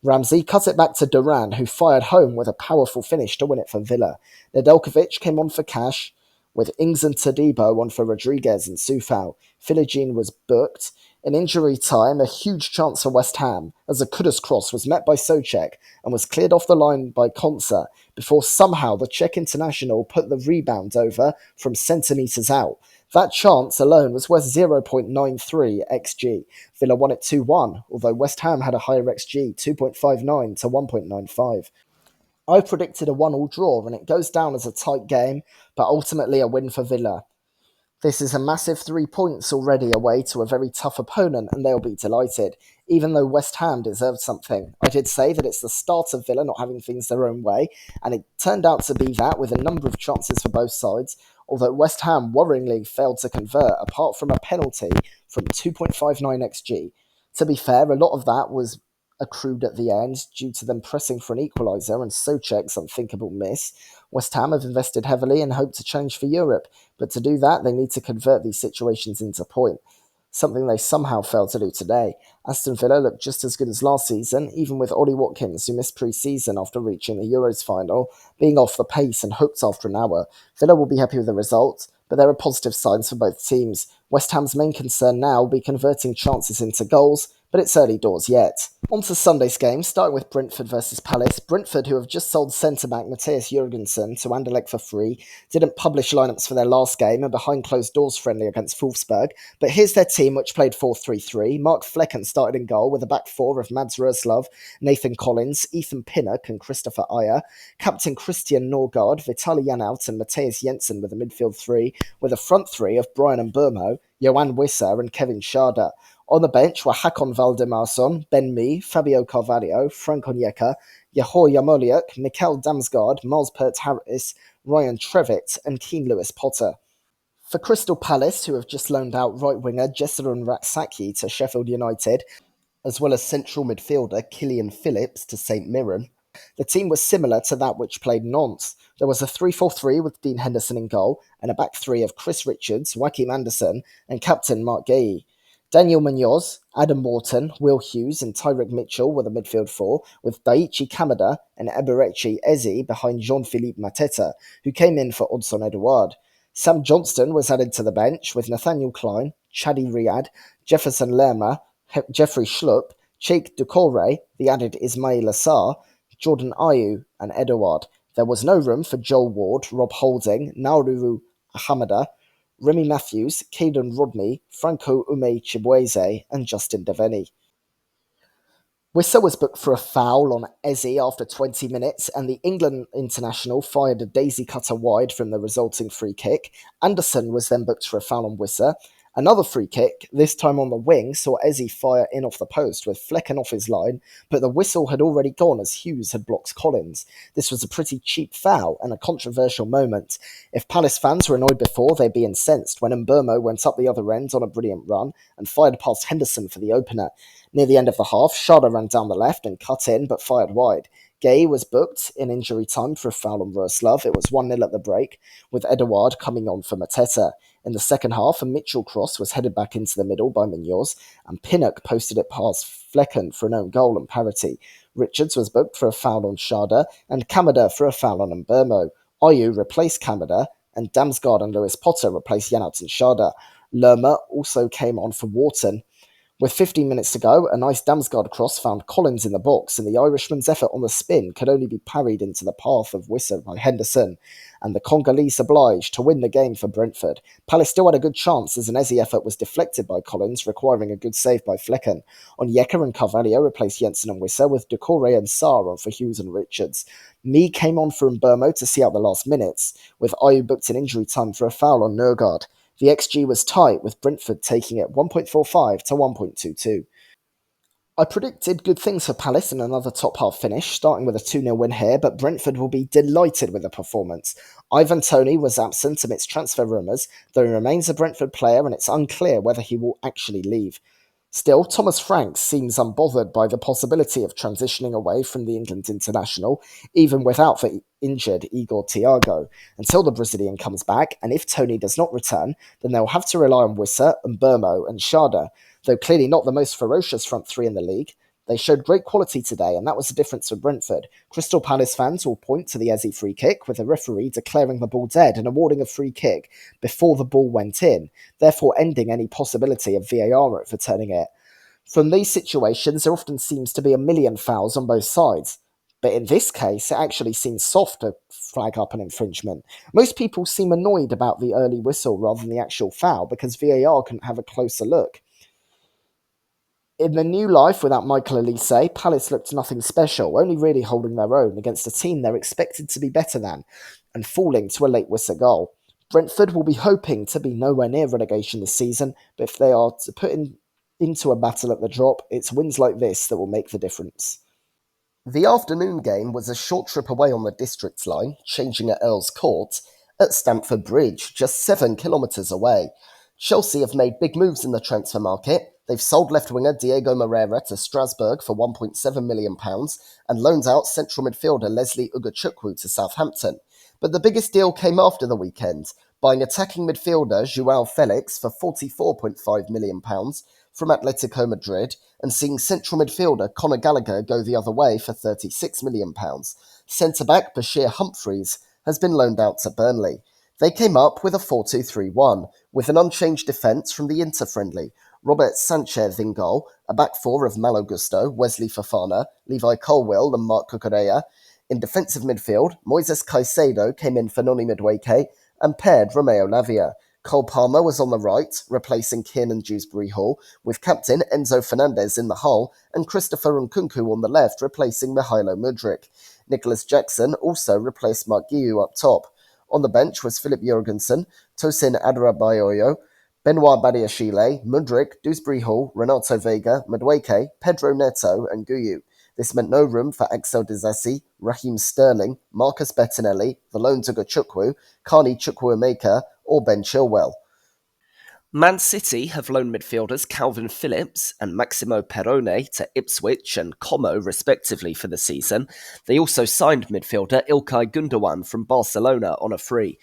Ramsey cut it back to Duran, who fired home with a powerful finish to win it for Villa. Nedeljkovic came on for Cash, with Ings and Todibo on for Rodriguez and Soufal. Philogene was booked. In injury time, a huge chance for West Ham, as a Kudus cross was met by Souček and was cleared off the line by Konsa, before somehow the Czech international put the rebound over from centimetres out. That chance alone was worth 0.93 xg. Villa won it 2-1, although West Ham had a higher xg, 2.59 to 1.95. I predicted a 1-1 draw, and it goes down as a tight game, but ultimately a win for Villa. This is a massive 3 points already away to a very tough opponent, and they'll be delighted, even though West Ham deserved something. I did say that it's the start of Villa not having things their own way, and it turned out to be that with a number of chances for both sides, although West Ham worryingly failed to convert apart from a penalty from 2.59 xg. To be fair, a lot of that was accrued at the end due to them pressing for an equaliser and Souček's unthinkable miss. West Ham have invested heavily and hope to challenge for Europe, but to do that, they need to convert these situations into point, something they somehow failed to do today. Aston Villa looked just as good as last season, even with Ollie Watkins, who missed pre-season after reaching the Euros final, being off the pace and hooked after an hour. Villa will be happy with the result, but there are positive signs for both teams. West Ham's main concern now will be converting chances into goals, but it's early doors yet. On to Sunday's game, starting with Brentford versus Palace. Brentford, who have just sold centre-back Matthias Jurgensen to Anderlecht for free, didn't publish lineups for their last game, and behind closed doors friendly against Wolfsburg. But here's their team, which played 4-3-3. Mark Flecken started in goal with a back four of Mads Roeslov, Nathan Collins, Ethan Pinnock and Christopher Ayer. Captain Christian Norgard, Vitaly Janelt and Matthias Jensen with a midfield three, with a front three of Brian and Burmo, Johan Wisser and Kevin Schade. On the bench were Hakon Valdemarsson, Ben Mee, Fabio Carvalho, Frank Onyeka, Yahor Yarmoliuk, Mikkel Damsgaard, Miles Peart-Harris, Ryan Trevitt and Keane Lewis Potter. For Crystal Palace, who have just loaned out right winger Jessurun Raksaki to Sheffield United, as well as central midfielder Killian Phillips to St Mirren, The team was similar to that which played Nantes. There was a 3-4-3 with Dean Henderson in goal and a back three of Chris Richards, Joachim Anderson, and captain Mark Gay. Daniel Munoz, Adam Morton, Will Hughes, and Tyrick Mitchell were the midfield four, with Daichi Kamada and Eberechi Eze behind Jean-Philippe Mateta, who came in for Odson Edouard. Sam Johnston was added to the bench, with Nathaniel Klein, Chadi Riyad, Jefferson Lerma, Jeffrey Schlupp, Cheikh Doucouré, the added Ismail Assar, Jordan Ayew, and Edouard. There was no room for Joel Ward, Rob Holding, Nauru Ahamada, Remy Matthews, Caden Rodney, Franco Ume Chibueze, and Justin Devaney. Wissa was booked for a foul on Eze after 20 minutes, and the England international fired a daisy cutter wide from the resulting free kick. Anderson was then booked for a foul on Wissa. Another free kick, this time on the wing, saw Eze fire in off the post with Flecken off his line, but the whistle had already gone as Hughes had blocked Collins. This was a pretty cheap foul and a controversial moment. If Palace fans were annoyed before, they'd be incensed when Mbermo went up the other end on a brilliant run and fired past Henderson for the opener. Near the end of the half, Sharda ran down the left and cut in, but fired wide. Gay was booked in injury time for a foul on Roeslov. It was 1-0 at the break, with Edouard coming on for Mateta. In the second half, a Mitchell cross was headed back into the middle by Munoz, and Pinnock posted it past Flecken for an own goal and parity. Richards was booked for a foul on Sharda, and Kamada for a foul on Mbermo. Ayew replaced Kamada, and Damsgaard and Lewis Potter replaced Janelt and Sharda. Lerma also came on for Wharton. With 15 minutes to go, a nice Damsgaard cross found Collins in the box, and the Irishman's effort on the spin could only be parried into the path of Wissa by Henderson, and the Congolese obliged to win the game for Brentford. Palace still had a good chance as an Eze effort was deflected by Collins, requiring a good save by Flecken. Onyeka and Carvalho replaced Jensen and Wissa, with Doucouré and Sarr on for Hughes and Richards. Me came on for Mbermo to see out the last minutes, with Ayew booked in injury time for a foul on Nørgaard. The XG was tight, with Brentford taking it 1.45 to 1.22. I predicted good things for Palace in another top half finish, starting with a 2-0 win here, but Brentford will be delighted with the performance. Ivan Toney was absent amidst transfer rumours, though he remains a Brentford player and it's unclear whether he will actually leave. Still, Thomas Franks seems unbothered by the possibility of transitioning away from the England international, even without the injured Igor Thiago, until the Brazilian comes back, and if Tony does not return, then they'll have to rely on Wissa, Mbermo and Sharda, though clearly not the most ferocious front three in the league. They showed great quality today, and that was the difference for Brentford. Crystal Palace fans will point to the Eze free kick, with the referee declaring the ball dead and awarding a free kick before the ball went in, therefore ending any possibility of VAR overturning it. From these situations, there often seems to be a million fouls on both sides. But in this case, it actually seems soft to flag up an infringement. Most people seem annoyed about the early whistle rather than the actual foul because VAR couldn't have a closer look. In the new life without Michael Elise, Palace looked nothing special, only really holding their own against a team they're expected to be better than, and falling to a late Wissa goal. Brentford will be hoping to be nowhere near relegation this season, but if they are to put into a battle at the drop, it's wins like this that will make the difference. The afternoon game was a short trip away on the district line, changing at Earl's Court, at Stamford Bridge, just 7 kilometres away. Chelsea have made big moves in the transfer market. They've sold left winger Diego Moreira to Strasbourg for £1.7 million and loaned out central midfielder Leslie Ugachukwu to Southampton. But the biggest deal came after the weekend, buying attacking midfielder Joao Felix for £44.5 million from Atletico Madrid and seeing central midfielder Conor Gallagher go the other way for £36 million. Centre-back Bashir Humphreys has been loaned out to Burnley. They came up with a 4-2-3-1, with an unchanged defence from the Inter-friendly. Robert Sanchez in goal, a back four of Malo Gusto, Wesley Fofana, Levi Colwill and Mark Cucurella. In defensive midfield, Moises Caicedo came in for Noni Madueke and paired Romeo Lavia. Cole Palmer was on the right, replacing Kiernan Dewsbury Hall, with captain Enzo Fernandez in the hull and Christopher Nkunku on the left, replacing Mihailo Mudryk. Nicholas Jackson also replaced Mark Guiu up top. On the bench was Philip Jorgensen, Tosin Adarabioyo, Benoit Badiashile, Mudryk, Dewsbury Hall, Renato Vega, Madueke, Pedro Neto and Guiu. This meant no room for Axel Disasi, Raheem Sterling, Marcus Bettinelli, the lone Ugachukwu, Carney Chukwuemeka or Ben Chilwell.
Man City have loaned midfielders Calvin Phillips and Maximo Perrone to Ipswich and Como, respectively, for the season. They also signed midfielder Ilkay Gundogan from Barcelona on a free.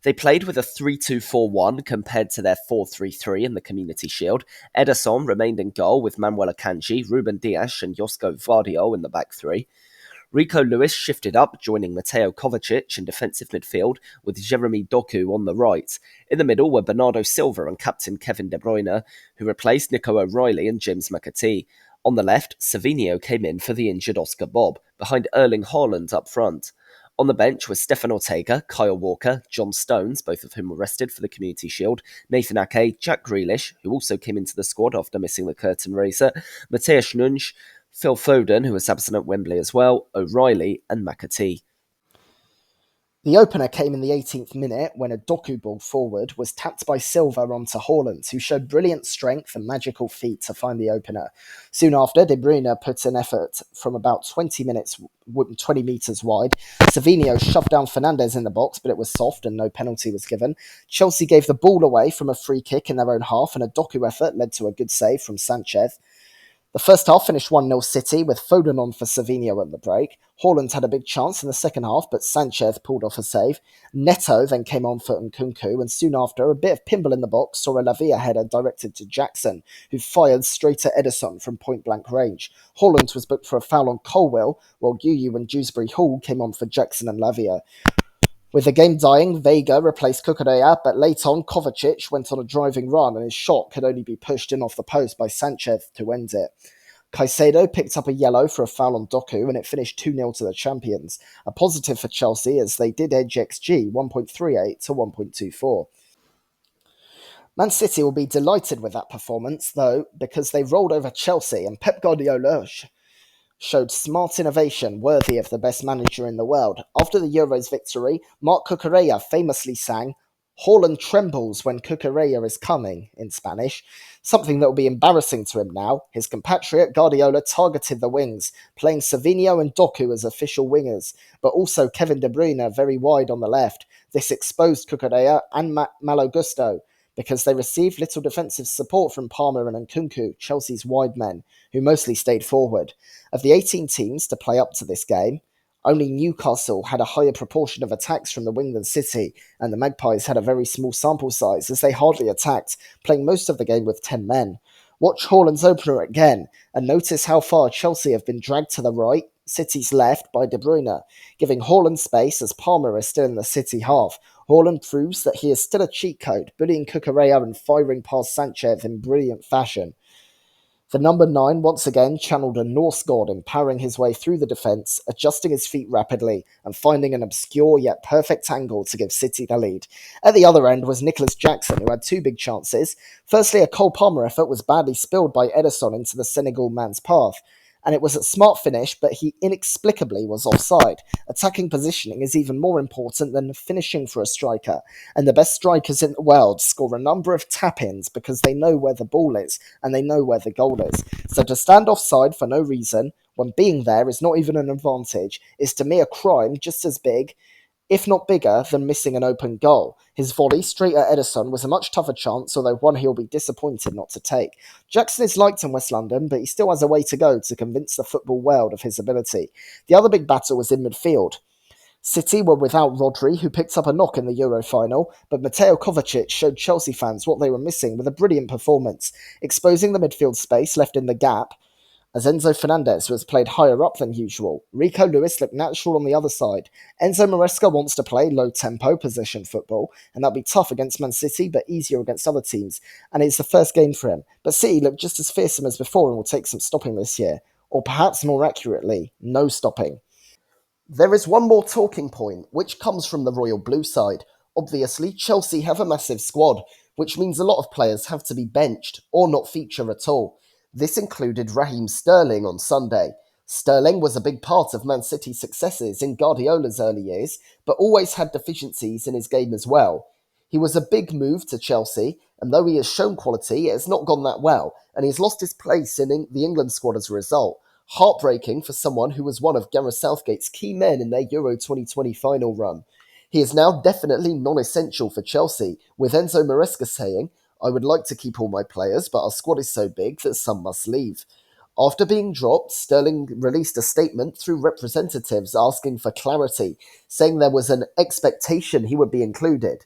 They played with a 3-2-4-1 compared to their 4-3-3 in the Community Shield. Ederson remained in goal with Manuel Akanji, Ruben Dias, and Josko Vardio in the back three. Rico Lewis shifted up, joining Mateo Kovacic in defensive midfield, with Jeremy Doku on the right. In the middle were Bernardo Silva and captain Kevin De Bruyne, who replaced Nico O'Reilly and James McAtee. On the left, Savinho came in for the injured Oscar Bob, behind Erling Haaland up front. On the bench were Stefan Ortega, Kyle Walker, John Stones, both of whom were rested for the Community Shield, Nathan Ake, Jack Grealish, who also came into the squad after missing the curtain raiser, Matthias Nunge, Phil Foden, who was absent at Wembley as well, O'Reilly, and McAtee.
The opener came in the 18th minute when a Doku ball forward was tapped by Silva onto Haaland, who showed brilliant strength and magical feet to find the opener. Soon after, De Bruyne put an effort from about 20 metres wide. Savinho shoved down Fernandes in the box, but it was soft and no penalty was given. Chelsea gave the ball away from a free kick in their own half, and a Doku effort led to a good save from Sanchez. The first half finished 1-0 City, with Foden on for Savinho at the break. Haaland had a big chance in the second half, but Sanchez pulled off a save. Neto then came on for Nkunku, and soon after, a bit of pinball in the box saw a Lavia header directed to Jackson, who fired straight at Ederson from point-blank range. Haaland was booked for a foul on Colwill, while Yu and Dewsbury Hall came on for Jackson and Lavia. With the game dying, Vega replaced Cucurella, but late on, Kovacic went on a driving run and his shot could only be pushed in off the post by Sanchez to end it. Caicedo picked up a yellow for a foul on Doku and it finished 2-0 to the champions. A positive for Chelsea as they did edge XG 1.38 to 1.24. Man City will be delighted with that performance, though, because they rolled over Chelsea and Pep Guardiola showed smart innovation worthy of the best manager in the world. After the Euros victory, Marc Cucurella famously sang, "Haaland trembles when Cucurella is coming," in Spanish, something that will be embarrassing to him now. His compatriot Guardiola targeted the wings, playing Savinho and Doku as official wingers, but also Kevin De Bruyne very wide on the left. This exposed Cucurella and Malo Gusto, because they received little defensive support from Palmer and Nkunku, Chelsea's wide men, who mostly stayed forward. Of the 18 teams to play up to this game, only Newcastle had a higher proportion of attacks from the wing than City, and the Magpies had a very small sample size as they hardly attacked, playing most of the game with 10 men. Watch Haaland's opener again, and notice how far Chelsea have been dragged to the right, City's left, by De Bruyne, giving Haaland space as Palmer is still in the City half. Haaland proves that he is still a cheat code, bullying Cucurella and firing past Sanchez in brilliant fashion. The number 9 once again channeled a Norse god, empowering his way through the defence, adjusting his feet rapidly, and finding an obscure yet perfect angle to give City the lead. At the other end was Nicholas Jackson, who had two big chances. Firstly, a Cole Palmer effort was badly spilled by Ederson into the Senegal man's path, and it was a smart finish, but he inexplicably was offside. Attacking positioning is even more important than finishing for a striker, and the best strikers in the world score a number of tap-ins because they know where the ball is, and they know where the goal is. So to stand offside for no reason, when being there is not even an advantage, is to me a crime just as big, if not bigger, than missing an open goal. His volley straight at Ederson was a much tougher chance, although one he'll be disappointed not to take. Jackson is liked in West London, but he still has a way to go to convince the football world of his ability. The other big battle was in midfield. City were without Rodri, who picked up a knock in the Euro final, but Mateo Kovacic showed Chelsea fans what they were missing with a brilliant performance, exposing the midfield space left in the gap as Enzo Fernandez was played higher up than usual. Rico Lewis looked natural on the other side. Enzo Maresca wants to play low-tempo possession football, and that'll be tough against Man City, but easier against other teams, and it's the first game for him. But City look just as fearsome as before and will take some stopping this year. Or perhaps more accurately, no stopping. There is one more talking point, which comes from the Royal Blue side. Obviously, Chelsea have a massive squad, which means a lot of players have to be benched or not feature at all. This included Raheem Sterling on Sunday. Sterling was a big part of Man City's successes in Guardiola's early years, but always had deficiencies in his game as well. He was a big move to Chelsea, and though he has shown quality, it has not gone that well, and he's lost his place in the England squad as a result. Heartbreaking for someone who was one of Gareth Southgate's key men in their Euro 2020 final run. He is now definitely non-essential for Chelsea, with Enzo Maresca saying, I would like to keep all my players, but our squad is so big that some must leave. After being dropped, Sterling released a statement through representatives asking for clarity, saying there was an expectation he would be included.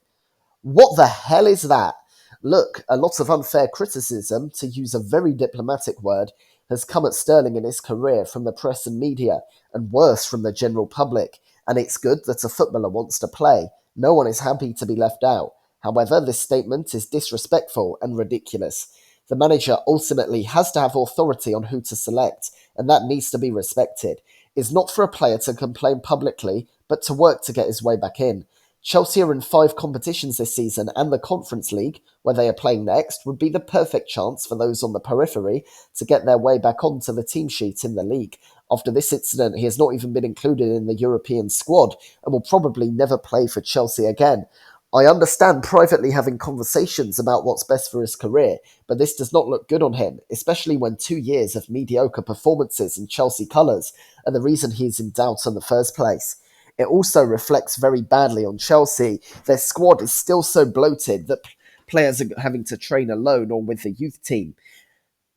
What the hell is that? Look, a lot of unfair criticism, to use a very diplomatic word, has come at Sterling in his career from the press and media, and worse from the general public, and it's good that a footballer wants to play. No one is happy to be left out. However, this statement is disrespectful and ridiculous. The manager ultimately has to have authority on who to select, and that needs to be respected. It's not for a player to complain publicly, but to work to get his way back in. Chelsea are in 5 competitions this season, and the Conference League, where they are playing next, would be the perfect chance for those on the periphery to get their way back onto the team sheet in the league. After this incident, he has not even been included in the European squad and will probably never play for Chelsea again. I understand privately having conversations about what's best for his career, but this does not look good on him, especially when 2 years of mediocre performances in Chelsea colours are the reason he's in doubt in the first place. It also reflects very badly on Chelsea. Their squad is still so bloated that players are having to train alone or with the youth team.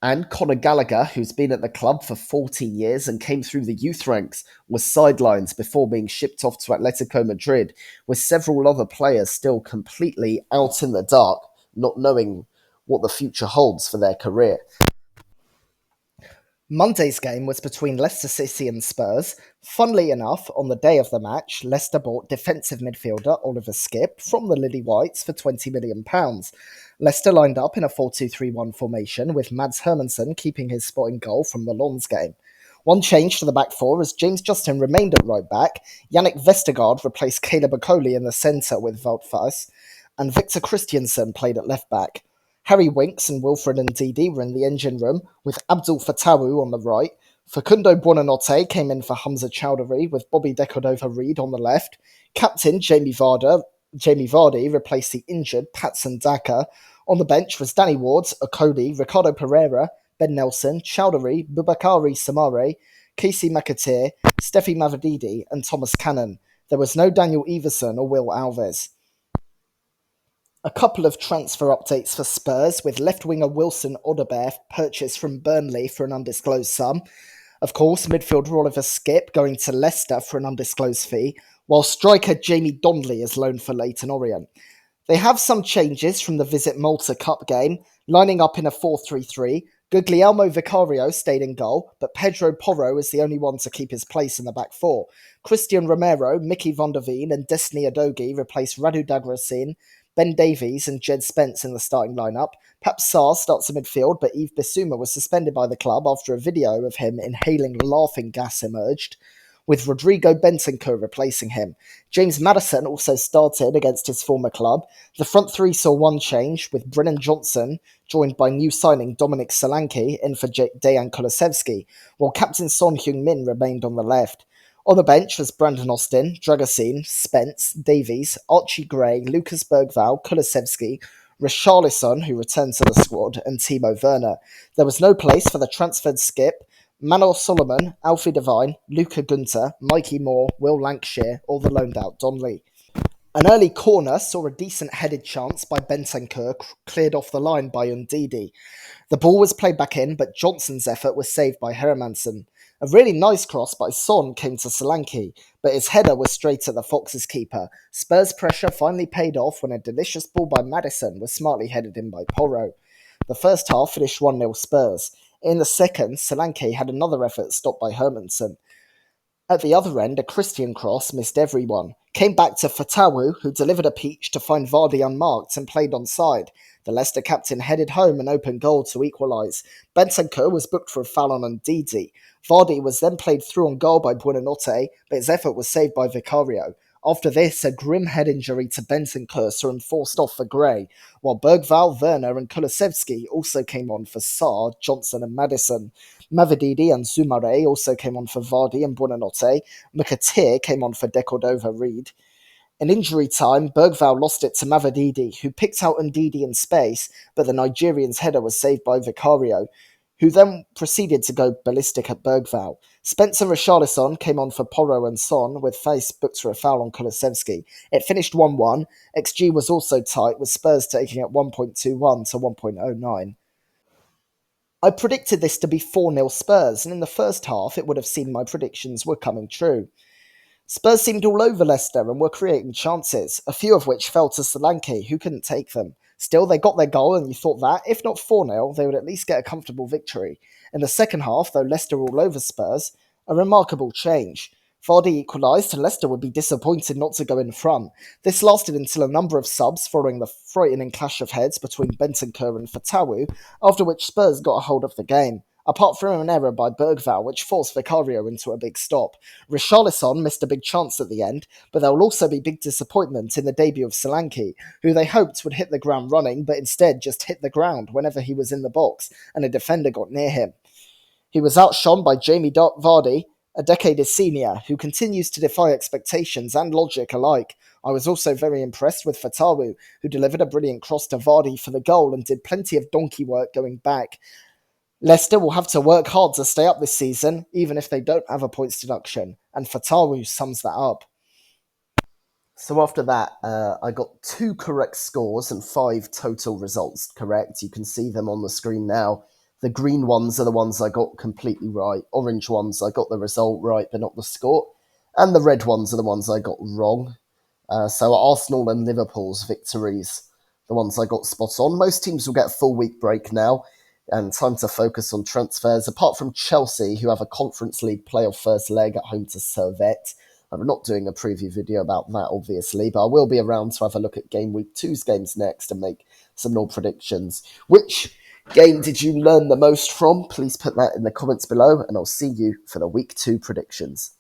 And Conor Gallagher, who's been at the club for 14 years and came through the youth ranks, was sidelined before being shipped off to Atletico Madrid, with several other players still completely out in the dark, not knowing what the future holds for their career. Monday's game was between Leicester City and Spurs. Funnily enough, on the day of the match, Leicester bought defensive midfielder Oliver Skipp from the Lily Whites for £20 million. Leicester lined up in a 4-2-3-1 formation, with Mads Hermansen keeping his spot in goal from the Lens game. One change to the back four as James Justin remained at right back, Yannick Vestergaard replaced Caleb Okoli in the centre with Wout Faes, and Victor Christiansen played at left back. Harry Winks and Wilfred Ndidi were in the engine room, with Abdul Fatawu on the right. Facundo Buonanotte came in for Hamza Chowdhury, with Bobby Decordova-Reid on the left. Captain Jamie Vardy replaced the injured Patson Daka. On the bench was Danny Ward, Okoli, Ricardo Pereira, Ben Nelson, Chowdhury, Bubakari Samare, Casey McAteer, Steffi Mavididi, and Thomas Cannon. There was no Daniel Everson or Will Alves. A couple of transfer updates for Spurs, with left winger Wilson Odobert purchased from Burnley for an undisclosed sum. Of course, midfielder Oliver Skipp going to Leicester for an undisclosed fee, while striker Jamie Donnelly is loaned for Leyton Orient. They have some changes from the Visit Malta Cup game, lining up in a 4-3-3. Guglielmo Vicario stayed in goal, but Pedro Porro is the only one to keep his place in the back four. Christian Romero, Mickey van der Veen and Destiny Adogi replace Radu Dagrasin, Ben Davies and Jed Spence in the starting lineup. Pap Sarr starts in midfield, but Yves Bissouma was suspended by the club after a video of him inhaling laughing gas emerged, with Rodrigo Bentancur replacing him. James Maddison also started against his former club. The front three saw one change, with Brennan Johnson joined by new signing Dominic Solanke in for Dejan Kulusevski, while captain Son Heung-min remained on the left. On the bench was Brandon Austin, Dragosin, Spence, Davies, Archie Gray, Lucas Bergval, Kulusevski, Richarlison, who returned to the squad, and Timo Werner. There was no place for the transferred Skipp, Manor Solomon, Alfie Devine, Luca Gunter, Mikey Moore, Will Lancashire, or the loaned out Donnelly. An early corner saw a decent headed chance by Bentancur cleared off the line by Ndidi. The ball was played back in, but Johnson's effort was saved by Hermansen. A really nice cross by Son came to Solanke, but his header was straight at the Foxes keeper. Spurs' pressure finally paid off when a delicious ball by Maddison was smartly headed in by Porro. The first half finished 1-0 Spurs. In the second, Solanke had another effort stopped by Hermansen. At the other end, a Christian cross missed everyone. Came back to Fatawu, who delivered a peach to find Vardy unmarked and played onside. The Leicester captain headed home an open goal to equalise. Bentancur was booked for a foul on Ndidi. Vardy was then played through on goal by Buonanotte, but his effort was saved by Vicario. After this, a grim head injury to Bentancur saw him forced off for Gray, while Bergval, Werner and Kulusevski also came on for Sarr, Johnson and Maddison. Mavididi and Zumare also came on for Vardy and Buonanotte. McAteer came on for Decordova-Reid. In injury time, Bergval lost it to Mavididi, who picked out Ndidi in space, but the Nigerian's header was saved by Vicario, who then proceeded to go ballistic at Bergvall. Spencer Richarlison came on for Porro and Son, with Face booked for a foul on Kulusevski. It finished 1-1. XG was also tight, with Spurs taking it 1.21 to 1.09. I predicted this to be 4-0 Spurs, and in the first half it would have seemed my predictions were coming true. Spurs seemed all over Leicester and were creating chances, a few of which fell to Solanke, who couldn't take them. Still, they got their goal, and you thought that, if not 4-0, they would at least get a comfortable victory. In the second half, though Leicester were all over Spurs, a remarkable change. Vardy equalised, and Leicester would be disappointed not to go in front. This lasted until a number of subs following the frightening clash of heads between Bentancur and Fatawu, after which Spurs got a hold of the game. Apart from an error by Bergvall, which forced Vicario into a big stop. Richarlison missed a big chance at the end, but there will also be big disappointment in the debut of Solanke, who they hoped would hit the ground running, but instead just hit the ground whenever he was in the box and a defender got near him. He was outshone by Jamie Vardy, a decade his senior, who continues to defy expectations and logic alike. I was also very impressed with Fatawu, who delivered a brilliant cross to Vardy for the goal and did plenty of donkey work going back. Leicester will have to work hard to stay up this season, even if they don't have a points deduction, and Fatawu sums that up. So after that, I got 2 correct scores and 5 total results correct. You can see them on the screen now. The green ones are the ones I got completely right. Orange ones, I got the result right, but not the score. And the red ones are the ones I got wrong. So Arsenal and Liverpool's victories, the ones I got spot on. Most teams will get a full week break now, and time to focus on transfers, apart from Chelsea, who have a Conference League playoff first leg at home to Servette. I'm not doing a preview video about that, obviously, but I will be around to have a look at Game Week 2's games next and make some more predictions. Which game did you learn the most from? Please put that in the comments below, and I'll see you for the Week 2 predictions.